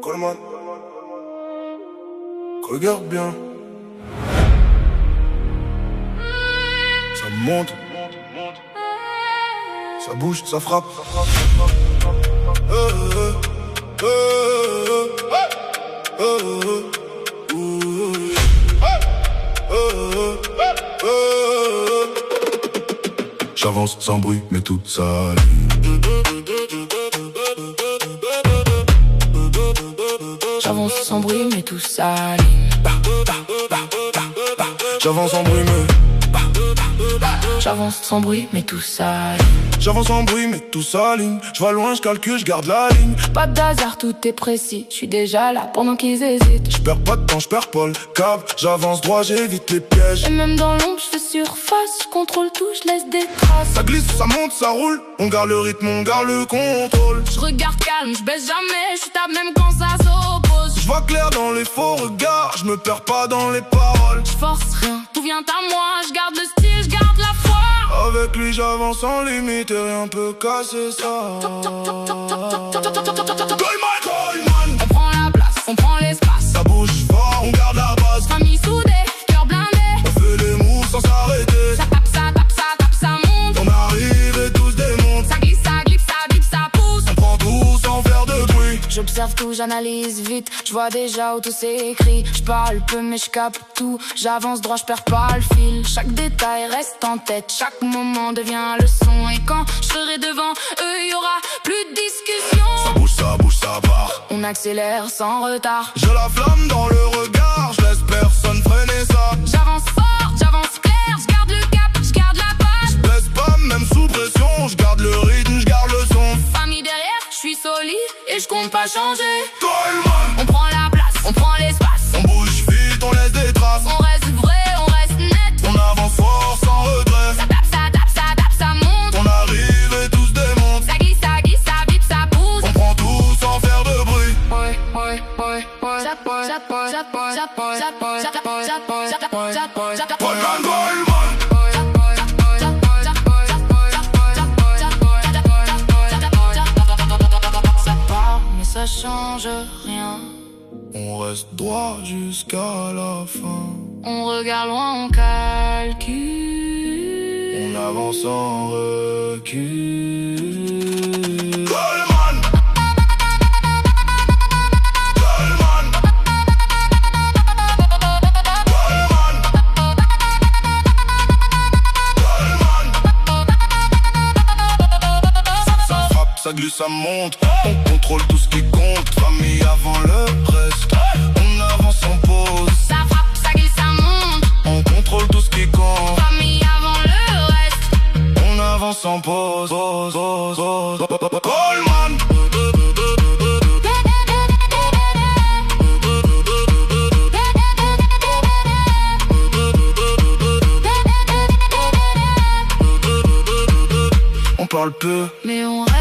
Coleman, regarde bien. Ça monte, ça bouge, ça frappe. J'avance sans bruit, mais toute seule. J'avance sans bruit, mais tout s'aligne. J'avance sans bruit, mais J'avance sans bruit, mais tout s'aligne. j'avance sans bruit, mais tout s'aligne. Je vais loin, je calcule, je garde la ligne. Pas d'hasard, tout est précis. Je suis déjà là pendant qu'ils hésitent. Je perds pas de temps, je perds pas le cap. J'avance droit, j'évite les pièges. Et même dans l'ombre, je fais surface. Je contrôle tout, je laisse des traces. Ça glisse, ça monte, ça roule. On garde le rythme, on garde le contrôle. Je regarde calme, je baisse jamais. Je tape même quand ça s'oppose. Je vois clair dans les faux regards. Je me perds pas dans les paroles. Je force rien, tout vient à moi. Je garde le style, je garde la foi. Avec lui j'avance sans limite et rien peut casser ça. Coleman, Coleman. On prend la place, on prend l'espace. Ça bouge fort, on garde la base. Famille soudée, cœur blindé. On fait les moves sans s'arrêter. Ça tape, ça tape, ça tape, ça monte. On arrive et tous démontent. Ça glisse, ça glisse, ça glisse, ça pousse. On prend tout sans faire de bruit. J'observe tout, j'analyse vite. Je vois déjà où tout s'écrit. Je parle peu mais je capte tout. J'avance droit, je perds pas le fil. Chaque détail reste en tête. Chaque moment devient leçon. Et quand je serai devant eux, y aura plus de discussion. Ça bouge, ça part. On accélère sans retard. J'ai la flamme dans le regard. Je laisse personne freiner ça. J'avance fort, j'avance clair. Je garde le cap, je garde la page. Je baisse pas même sous pression. Je garde le rythme, je garde le son. Famille derrière, je suis solide et je compte pas changer. Coleman. On prend la place, on prend l'espace. On bouge vite, on laisse des traces. On reste vrai, on reste net. On avance fort sans regret. Ça tape, ça tape, ça tape, ça monte. On arrive et tous démontent. Ça glisse, ça glisse, ça vibre, ça pousse. On prend tout sans faire de bruit. Coleman, Coleman. Ça part, mais ça change rien. On reste droit jusqu'à la fin. On regarde loin, on calcule. On avance sans recul. Coleman. Coleman. Coleman. Coleman. Ça frappe, ça glisse, ça monte. On contrôle tout ce qui compte. Famille avant le reste. On avance en pause. Ça frappe, ça glisse, ça monte. On contrôle tout ce qui compte. Famille avant le reste. On avance en pause. Coleman. On parle peu, Mais on reste.